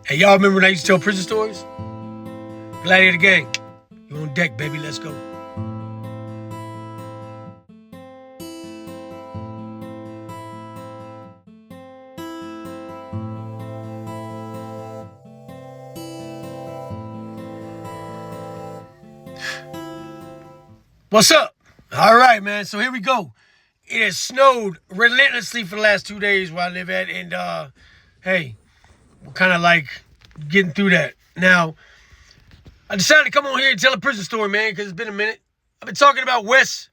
Hey, y'all remember when I used to tell prison stories? Gladiator gang, you on deck, baby. Let's go. What's up? All right, man. So here we go. It has snowed relentlessly for the last 2 days where I live at, and hey, we're kind of like getting through that. Now, I decided to come on here and tell a prison story, man, because it's been a minute. I've been talking about Wes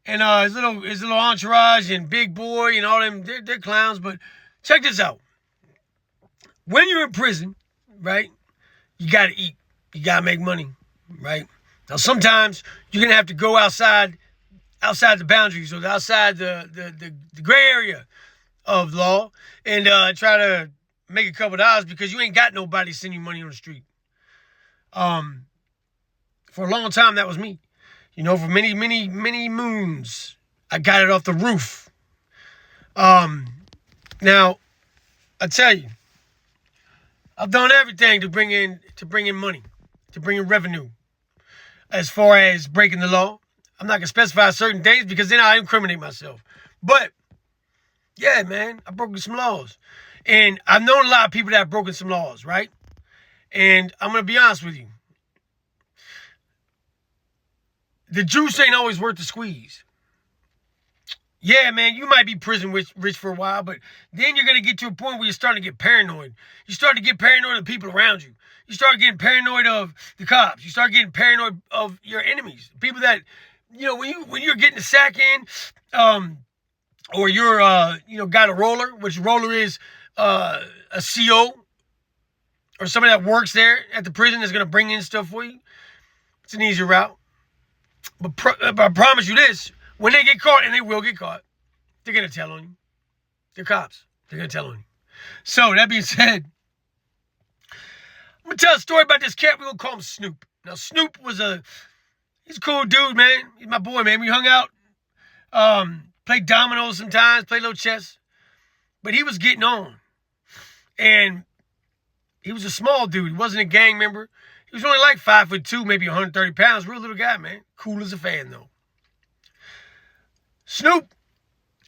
and his little entourage and Big Boy and all them. They're clowns, but check this out. When you're in prison, right, you got to eat. You got to make money, right? Now, sometimes you're going to have to go outside the boundaries or outside the gray area of law and try to make a couple dollars because you ain't got nobody sending you money on the street. For a long time, that was me. You know, for many, many, many moons, I got it off the roof. Now, I tell you, I've done everything to bring in money, to bring in revenue. As far as breaking the law, I'm not gonna specify certain things because then I incriminate myself. But yeah, man, I've broken some laws, and I've known a lot of people that have broken some laws, right? And I'm gonna be honest with you, the juice ain't always worth the squeeze. Yeah, man, you might be prison rich for a while, but then you're going to get to a point where you're starting to get paranoid. You start to get paranoid of the people around you. You start getting paranoid of the cops. You start getting paranoid of your enemies. People that, you know, when you're getting a sack in, or you're, got a roller, which roller is a CO or somebody that works there at the prison that's going to bring in stuff for you. It's an easier route. But I promise you this. When they get caught, and they will get caught, they're going to tell on you. They're cops. They're going to tell on you. So, that being said, I'm going to tell a story about this cat. We're going to call him Snoop. Now, Snoop he's a cool dude, man. He's my boy, man. We hung out, played dominoes sometimes, played a little chess. But he was getting on. And he was a small dude. He wasn't a gang member. He was only like 5'2", maybe 130 pounds. Real little guy, man. Cool as a fan, though. Snoop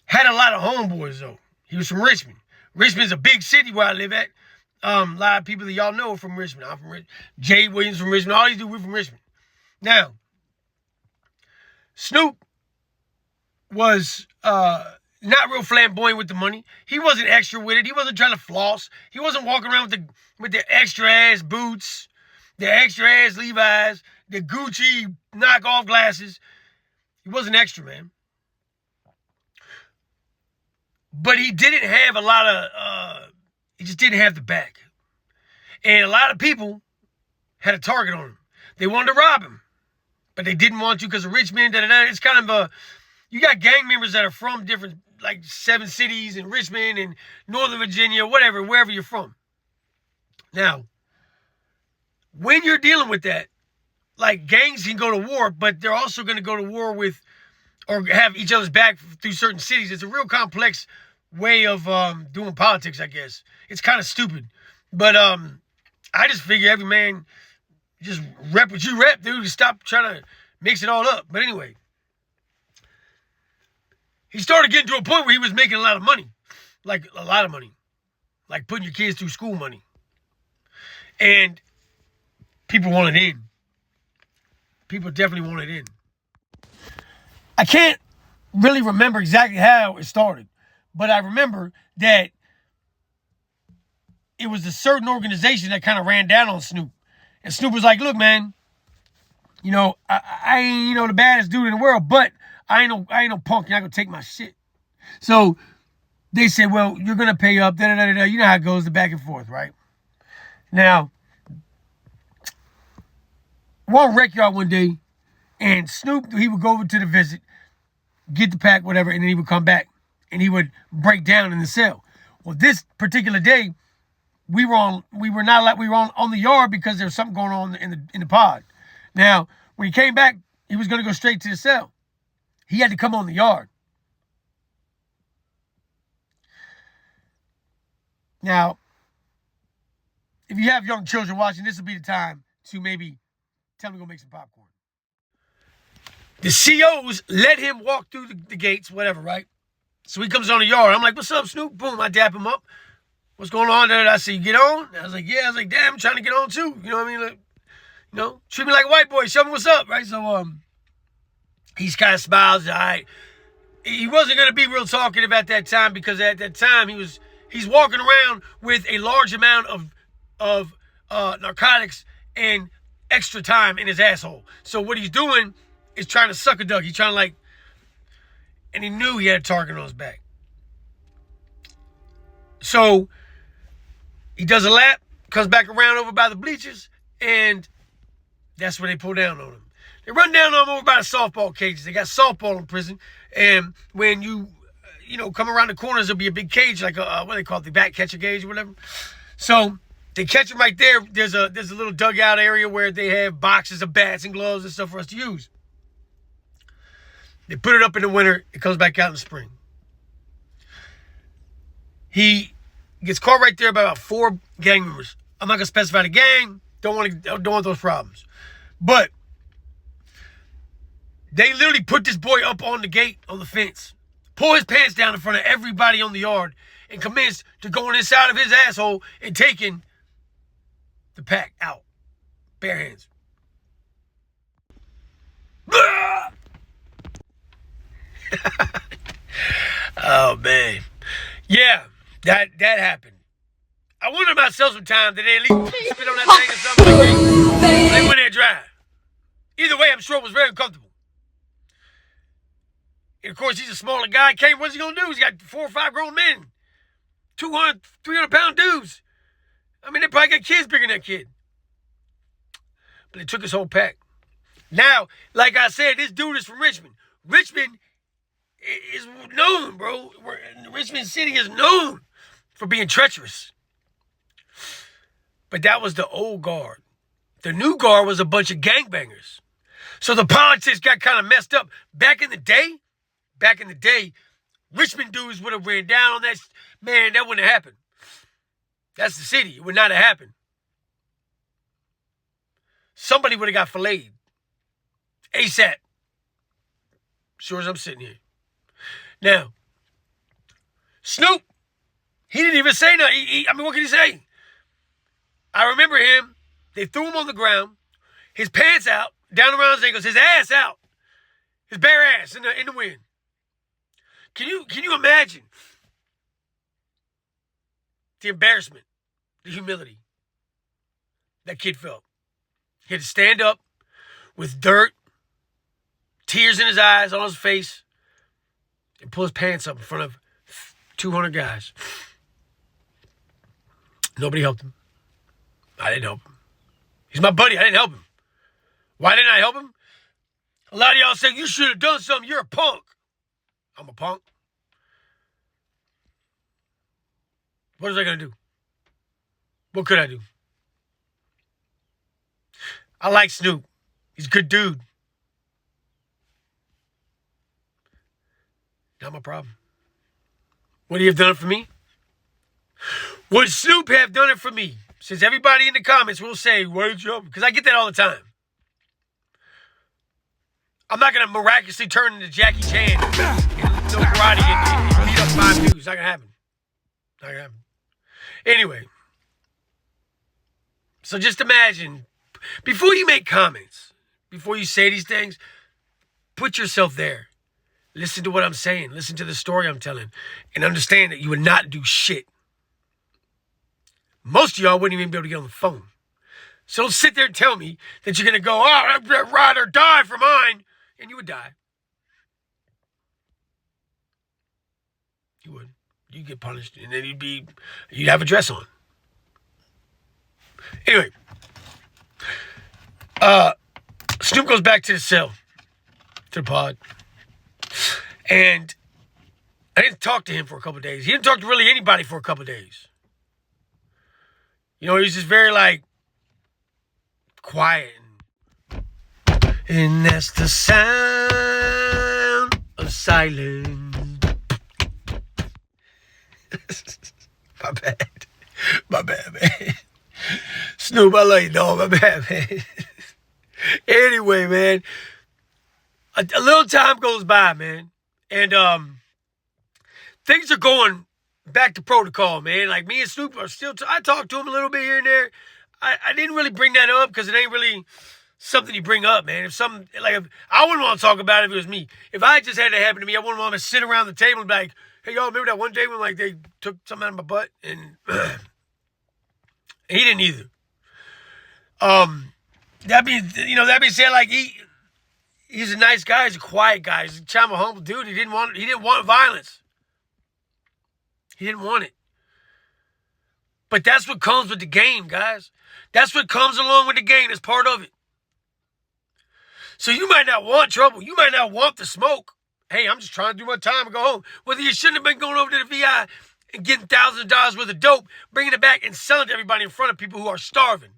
had a lot of homeboys, though. He was from Richmond. Richmond's a big city where I live at. A lot of people that y'all know are from Richmond. I'm from Richmond. Jay Williams from Richmond. All these dudes, we're from Richmond. Now, Snoop was not real flamboyant with the money. He wasn't extra with it. He wasn't trying to floss. He wasn't walking around with the extra-ass boots, the extra-ass Levi's, the Gucci knockoff glasses. He wasn't extra, man. But he didn't have a lot of, he just didn't have the back. And a lot of people had a target on him. They wanted to rob him, but they didn't want to because of Richmond. It's kind of you got gang members that are from different, like 7 cities in Richmond and Northern Virginia, whatever, wherever you're from. Now, when you're dealing with that, like gangs can go to war, but they're also going to go to war with or have each other's back through certain cities. It's a real complex way of doing politics, I guess. It's kind of stupid. But I just figure every man just rep what you rep, dude. Stop trying to mix it all up. But anyway, he started getting to a point where he was making a lot of money. Like a lot of money. Like putting your kids through school money. And people wanted in. People definitely wanted in. I can't really remember exactly how it started, but I remember that it was a certain organization that kind of ran down on Snoop. And Snoop was like, look, man, you know, I ain't, the baddest dude in the world, but I ain't no punk. You're not going to take my shit. So they said, well, you're going to pay up, da-da-da-da-da. You know how it goes, the back and forth, right? Now, we're on Rec Yard one day, and Snoop, he would go over to the visit, get the pack, whatever, and then he would come back and he would break down in the cell. Well, this particular day, we were on the yard because there was something going on in the pod. Now, when he came back, he was going to go straight to the cell. He had to come on the yard. Now, if you have young children watching, this will be the time to maybe tell them to go make some popcorn. The COs let him walk through the gates, whatever, right? So he comes on the yard. I'm like, what's up, Snoop? Boom, I dap him up. What's going on? I say, you get on? I was like, yeah. I was like, damn, I'm trying to get on too. You know what I mean? Like, you know, treat me like a white boy. Show me what's up, right? So he's kind of smiles. All right. He wasn't going to be real talkative at that time because at that time he's walking around with a large amount of narcotics and extra time in his asshole. So what he's doing is trying to suck a duck. He's trying to and he knew he had a target on his back. So he does a lap, comes back around over by the bleachers, and that's where they pull down on him. They run down on him over by the softball cages. They got softball in prison, and when you come around the corners, there'll be a big cage, like what do they call it, the bat catcher cage or whatever. So they catch him right there. There's a little dugout area where they have boxes of bats and gloves and stuff for us to use. They put it up in the winter. It comes back out in the spring. He gets caught right there by about 4 gang members. I'm not gonna specify the gang. Don't want those problems. But they literally put this boy up on the gate, on the fence, pull his pants down in front of everybody on the yard, and commenced to going inside of his asshole and taking the pack out. Bare hands. Oh, man. Yeah, that happened. I wonder myself sometimes, did they at least spit on that thing or something like that? They went there dry. Either way, I'm sure it was very uncomfortable. And of course, he's a smaller guy. What's he going to do? He's got 4 or 5 grown men. 200, 300-pound dudes. I mean, they probably got kids bigger than that kid. But they took his whole pack. Now, like I said, this dude is from Richmond. Richmond is known, bro. Richmond City is known for being treacherous. But that was the old guard. The new guard was a bunch of gangbangers. So the politics got kind of messed up. Back in the day, Richmond dudes would have ran down on that. Man, that wouldn't have happened. That's the city. It would not have happened. Somebody would have got filleted. ASAP. Sure as I'm sitting here. Now, Snoop, he didn't even say nothing. What can he say? I remember him. They threw him on the ground. His pants out, down around his ankles, his ass out. His bare ass in the wind. Can you imagine the embarrassment, the humility that kid felt? He had to stand up with dirt, tears in his eyes, on his face, and pull his pants up in front of 200 guys. Nobody helped him. I didn't help him. He's my buddy. I didn't help him. Why didn't I help him? A lot of y'all say, you should have done something. You're a punk. I'm a punk. What was I going to do? What could I do? I like Snoop. He's a good dude. Not my problem. Would he have done it for me? Would Snoop have done it for me? Since everybody in the comments will say, why did you help? Because I get that all the time. I'm not going to miraculously turn into Jackie Chan and no karate and beat up 5 dudes. It's not going to happen. Not going to happen. Anyway. So just imagine, before you make comments, before you say these things, put yourself there. Listen to what I'm saying. Listen to the story I'm telling. And understand that you would not do shit. Most of y'all wouldn't even be able to get on the phone. So don't sit there and tell me that you're going to go, I'd rather die for mine. And you would die. You would. You'd get punished. And then you'd have a dress on. Anyway. Snoop goes back to the cell. To the pod. And I didn't talk to him for a couple of days. He didn't talk to really anybody for a couple of days. You know, he was just very, quiet. And that's the sound of silence. My bad, man. Snoop, I love you, dog. My bad, man. Anyway, man, a little time goes by, man, and things are going back to protocol, man. Like me and Snoop are still. I talk to him a little bit here and there. I didn't really bring that up because it ain't really something you bring up, man. If I wouldn't want to talk about it if it was me. If I just had it happen to me, I wouldn't want to sit around the table and be like, "Hey, y'all, remember that one day when like they took something out of my butt?" And he didn't either. That being said, like he's a nice guy. He's a quiet guy. He's a child of a humble dude. He didn't want violence. He didn't want it. But that's what comes with the game, guys. That's what comes along with the game. It's part of it. So you might not want trouble. You might not want the smoke. Hey, I'm just trying to do my time and go home. Whether you shouldn't have been going over to the VI and getting thousands of dollars worth of dope, bringing it back and selling to everybody in front of people who are starving.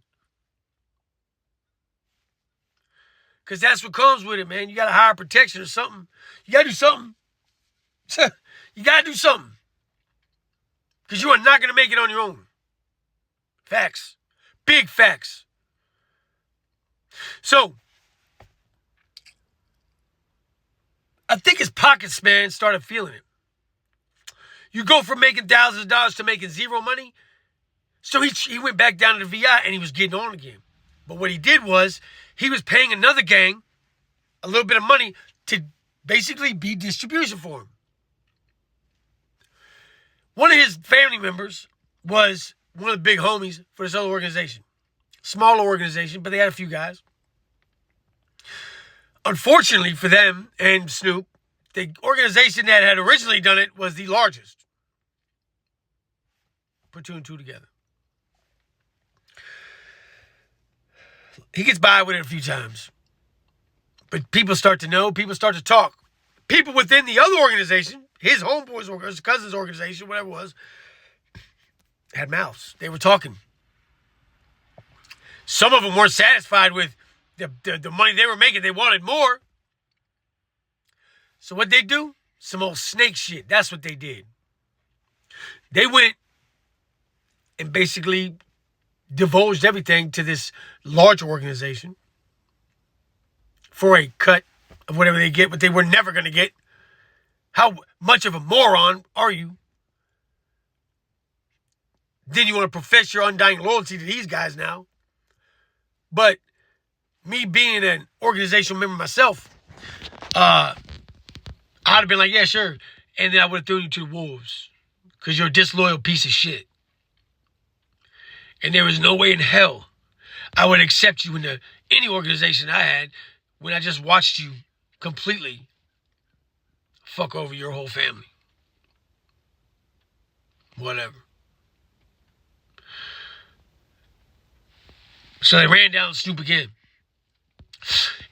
Because that's what comes with it, man. You got to hire protection or something. You got to do something. You got to do something. Because you are not going to make it on your own. Facts. Big facts. So, I think his pockets, man, started feeling it. You go from making thousands of dollars to making zero money. So he went back down to the VI and he was getting on again. But what he did was he was paying another gang a little bit of money to basically be distribution for him. One of his family members was one of the big homies for this other organization. Smaller organization, but they had a few guys. Unfortunately for them and Snoop, the organization that had originally done it was the largest. Put two and two together. He gets by with it a few times. But people start to know, people start to talk. People within the other organization, his homeboys or his cousin's organization, whatever it was, had mouths. They were talking. Some of them weren't satisfied with the money they were making. They wanted more. So what they do? Some old snake shit. That's what they did. They went and basically divulged everything to this large organization for a cut of whatever they get, but they were never going to get. How much of a moron are you? Then you want to profess your undying loyalty to these guys now. But me being an organizational member myself, I'd have been like, yeah, sure. And then I would have thrown you to the wolves because you're a disloyal piece of shit. And there was no way in hell I would accept you into any organization I had when I just watched you completely fuck over your whole family. Whatever. So they ran down Snoop again.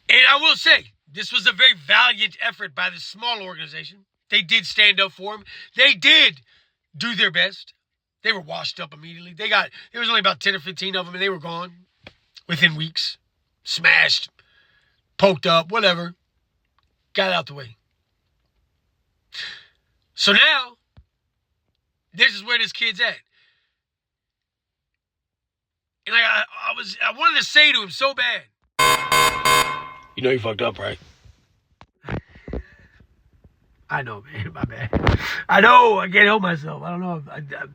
And I will say, this was a very valiant effort by this small organization. They did stand up for him. They did do their best. They were washed up immediately. There was only about 10 or 15 of them, and they were gone within weeks. Smashed, poked up, whatever. Got out the way. So now, this is where this kid's at. And I wanted to say to him so bad. You know you fucked up, right? I know, man. My bad. I know. I can't help myself. I don't know.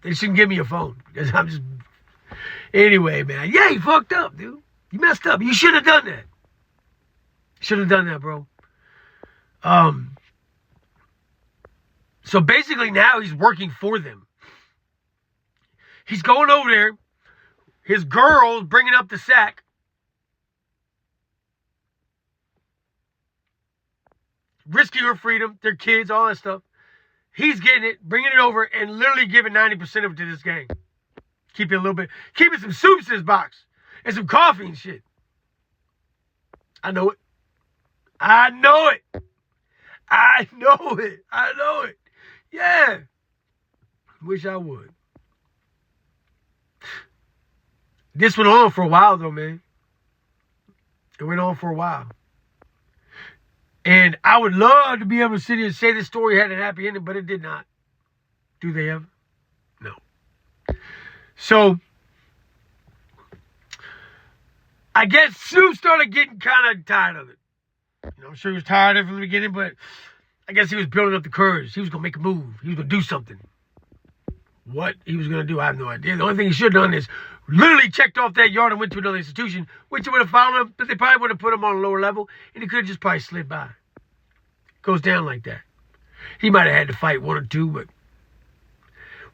They shouldn't give me your phone because I'm just. Anyway, man. Yeah, you fucked up, dude. You messed up. You shouldn't have done that. Shouldn't have done that, bro. So basically now he's working for them. He's going over there. His girl's bringing up the sack. Risking her freedom, their kids, all that stuff. He's getting it, bringing it over, and literally giving 90% of it to this gang. Keeping a little bit, keeping some soups in his box, and some coffee and shit. I know it. I know it. I know it. I know it. Yeah. Wish I would. This went on for a while, though, man. It went on for a while. And I would love to be able to sit here and say this story had a happy ending, but it did not. Do they ever? No. So, I guess Snoop started getting kind of tired of it. I'm sure he was tired of it from the beginning, but I guess he was building up the courage. He was going to make a move. He was going to do something. What he was going to do, I have no idea. The only thing he should have done is literally checked off that yard and went to another institution, which would have found him, but they probably would have put him on a lower level, and he could have just probably slid by. Goes down like that. He might have had to fight one or two, but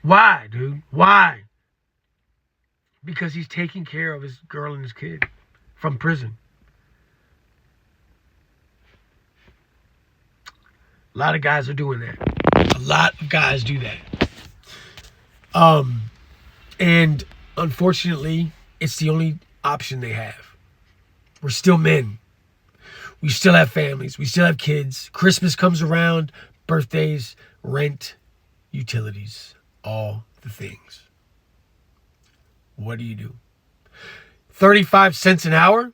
why, dude? Why? Because he's taking care of his girl and his kid from prison. A lot of guys are doing that. A lot of guys do that. And unfortunately, it's the only option they have. We're still men. We still have families. We still have kids. Christmas comes around, birthdays, rent, utilities, all the things. What do you do? 35 cents an hour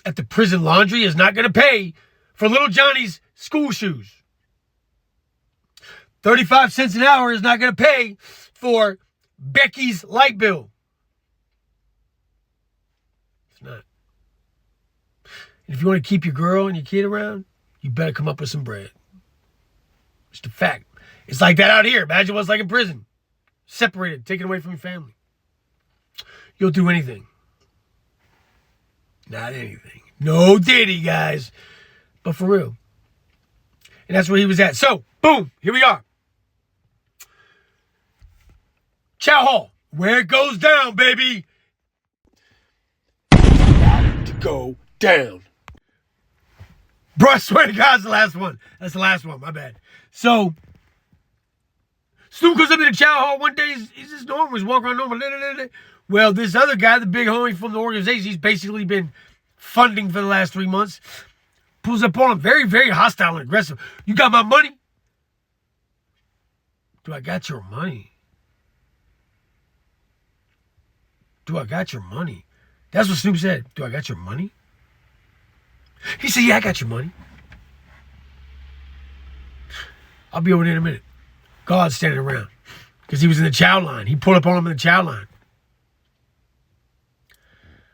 at the prison laundry is not going to pay for little Johnny's school shoes. 35 cents an hour is not going to pay for Becky's light bill. It's not. And if you want to keep your girl and your kid around, you better come up with some bread. It's the fact. It's like that out here. Imagine what it's like in prison. Separated, taken away from your family. You'll do anything. Not anything. No diddy, guys. But for real. And that's where he was at. So, boom, here we are. Chow Hall, where it goes down, baby. About to go down. Bro, I swear to God, it's the last one. That's the last one, my bad. So, Snoop goes up to the Chow Hall one day. He's just normal. He's walking around normal. Well, this other guy, the big homie from the organization, he's basically been funding for the last 3 months, pulls up on him. Very, very hostile and aggressive. You got my money? Do I got your money? Do I got your money? That's what Snoop said. Do I got your money? He said, yeah, I got your money. I'll be over there in a minute. God's standing around because he was in the chow line. He pulled up on him in the chow line.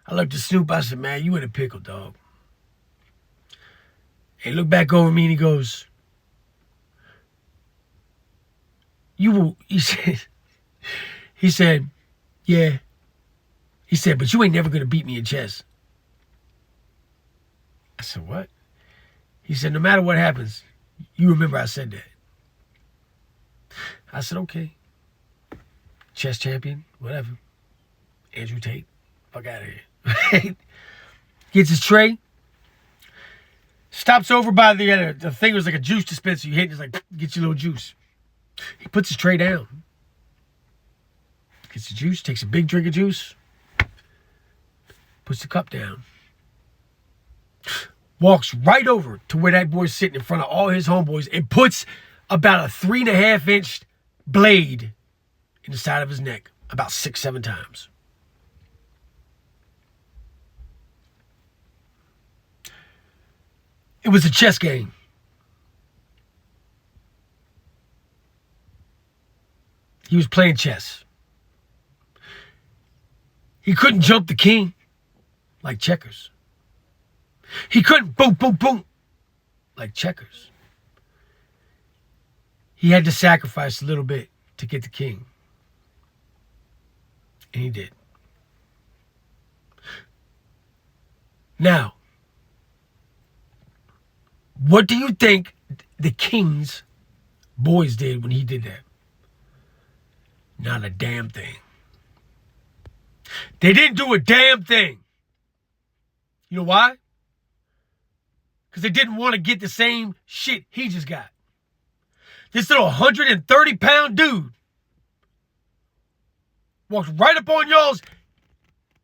I looked at Snoop. I said, man, you in a pickle, dog. He looked back over me and he goes, you will, he said, yeah. He said, but you ain't never going to beat me in chess. I said, what? He said, no matter what happens, you remember I said that. I said, okay. Chess champion, whatever. Andrew Tate, fuck out of here. Gets his tray. Stops over by the thing was like a juice dispenser. You hit it, it's like, get your little juice. He puts his tray down. Gets the juice, takes a big drink of juice. Puts the cup down. Walks right over to where that boy's sitting in front of all his homeboys and puts about a 3.5-inch blade in the side of his neck about 6-7 times. It was a chess game. He was playing chess. He couldn't jump the king like checkers. He couldn't boom, boom, boom like checkers. He had to sacrifice a little bit to get the king. And he did. Now, what do you think the king's boys did when he did that? Not a damn thing. They didn't do a damn thing. You know why? Because they didn't want to get the same shit he just got. This little 130-pound dude walked right up on y'all's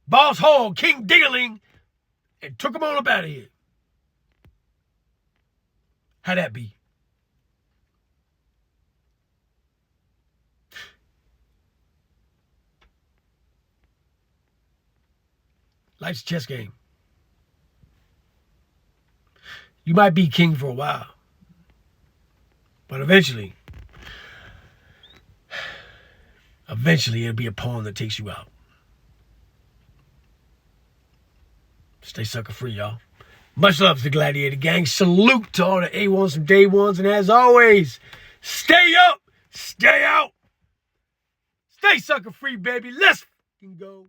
boss hog, King Dingaling, and took him on up out of here. How'd that be? Life's a chess game. You might be king for a while, but eventually it'll be a pawn that takes you out. Stay sucker free, y'all. Much love to the Gladiator Gang. Salute to all the A1s from day ones. And as always, stay up, stay out, stay sucker free, baby. Let's go.